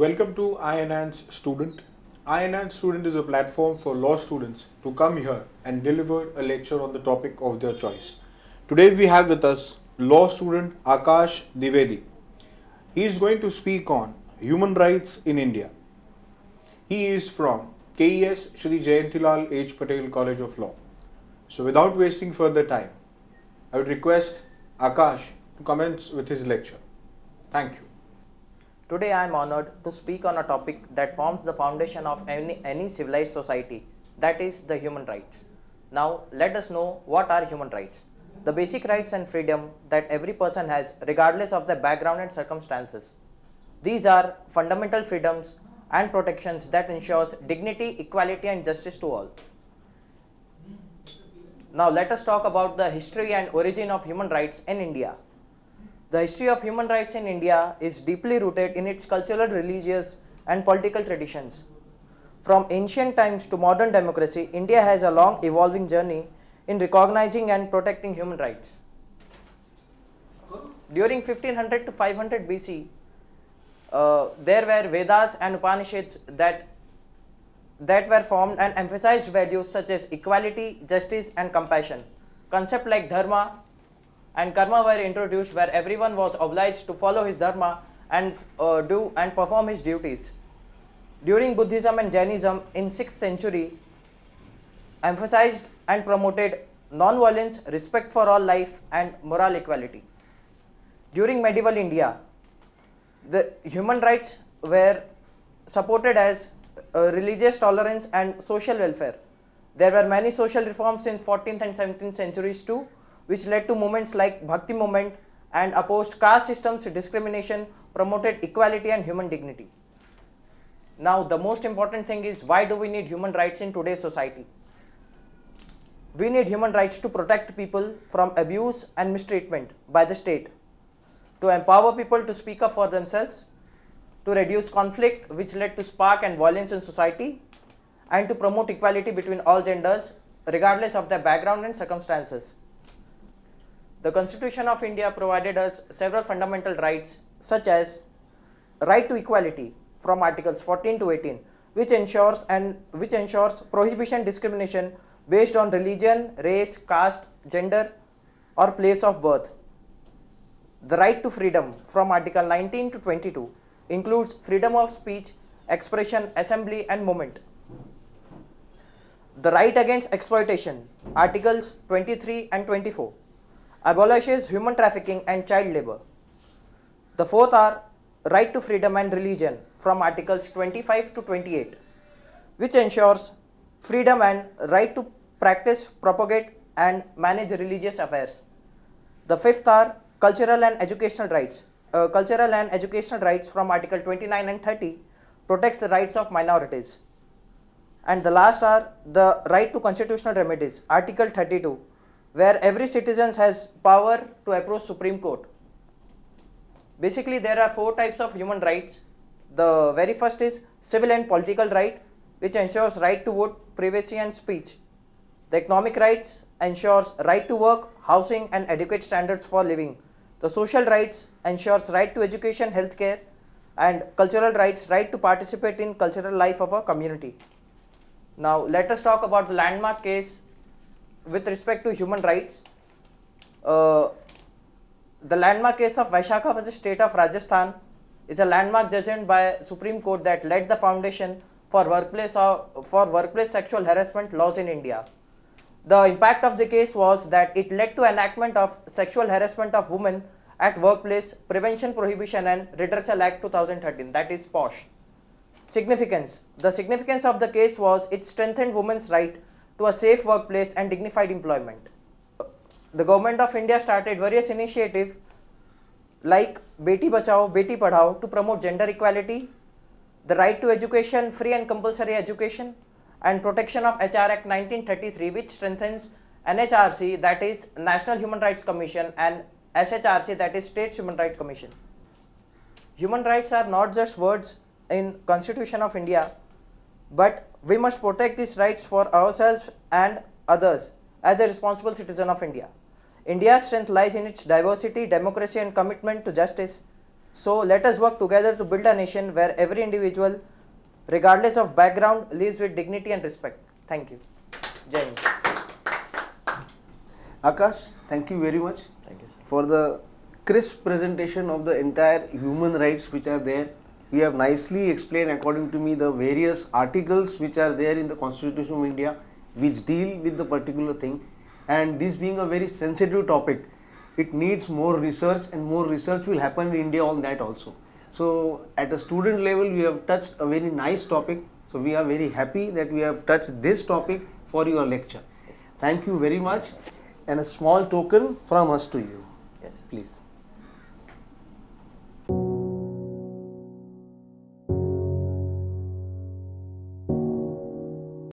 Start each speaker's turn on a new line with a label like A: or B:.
A: Welcome to iEnhance Student. iEnhance Student is a platform for law students to come here and deliver a lecture on the topic of their choice. Today we have with us law student Akash Divedi. He is going to speak on human rights in India. He is from KES Shri Jayantilal H. Patel College of Law. So without wasting further time, I would request Akash to commence with his lecture. Thank you.
B: Today I am honored to speak on a topic that forms the foundation of any civilized society, that is the human rights. Now let us know what are human rights. The basic rights and freedom that every person has regardless of their background and circumstances. These are fundamental freedoms and protections that ensures dignity, equality and justice to all. Now let us talk about the history and origin of human rights in India. The history of human rights in India is deeply rooted in its cultural, religious and political traditions. From ancient times to modern democracy, India has a long evolving journey in recognizing and protecting human rights. During 1500 to 500 BC, there were Vedas and Upanishads that were formed and emphasized values such as equality, justice and compassion. Concepts like dharma and karma were introduced, where everyone was obliged to follow his dharma and do and perform his duties. During Buddhism and Jainism in 6th century, emphasized and promoted non-violence, respect for all life and moral equality. During medieval India, the human rights were supported as religious tolerance and social welfare. There were many social reforms in 14th and 17th centuries too, which led to movements like Bhakti movement and opposed caste systems, discrimination, promoted equality and human dignity. Now the most important thing is, why do we need human rights in today's society? We need human rights to protect people from abuse and mistreatment by the state, to empower people to speak up for themselves, to reduce conflict which led to spark and violence in society, and to promote equality between all genders regardless of their background and circumstances. The Constitution of India provided us several fundamental rights such as right to equality from Articles 14 to 18, which ensures prohibition discrimination based on religion, race, caste, gender or place of birth. The right to freedom from Article 19 to 22 includes freedom of speech, expression, assembly and movement. The right against exploitation, Articles 23 and 24, abolishes human trafficking and child labor. The fourth are right to freedom and religion from Articles 25 to 28, which ensures freedom and right to practice, propagate and manage religious affairs. The fifth are cultural and educational rights. Cultural and educational rights from Article 29 and 30 protects the rights of minorities. And the last are the right to constitutional remedies, Article 32, where every citizen has power to approach Supreme Court. Basically, there are four types of human rights. The very first is civil and political right, which ensures right to vote, privacy and speech. The economic rights ensures right to work, housing and adequate standards for living. The social rights ensures right to education, healthcare, and cultural rights, right to participate in cultural life of a community. Now let us talk about the landmark case with respect to human rights. The landmark case of Vaishakha vs. State of Rajasthan is a landmark judgment by Supreme Court that laid the foundation for workplace sexual harassment laws in India. The impact of the case was that it led to enactment of Sexual Harassment of Women at Workplace Prevention, Prohibition and Redressal Act 2013, that is POSH. Significance. The significance of the case was it strengthened women's right to a safe workplace and dignified employment. The government of India started various initiatives like Beti Bachao, Beti Padhao to promote gender equality, the right to education, free and compulsory education, and protection of HR Act 1933, which strengthens NHRC, that is National Human Rights Commission, and SHRC, that is State Human Rights Commission. Human rights are not just words in Constitution of India, but we must protect these rights for ourselves and others as a responsible citizen of India. India's strength lies in its diversity, democracy and commitment to justice. So let us work together to build a nation where every individual, regardless of background, lives with dignity and respect. Thank you. Jai Hind.
C: Akash, thank you very much
B: Thank you, sir.
C: for the crisp presentation of the entire human rights which are there. You have nicely explained, according to me, the various articles which are there in the Constitution of India which deal with the particular thing. And this being a very sensitive topic, it needs more research, and more research will happen in India on that also. So at a student level, we have touched a very nice topic. So we are very happy that we have touched this topic for your lecture. Thank you very much. And a small token from us to you.
B: Yes.
C: Please.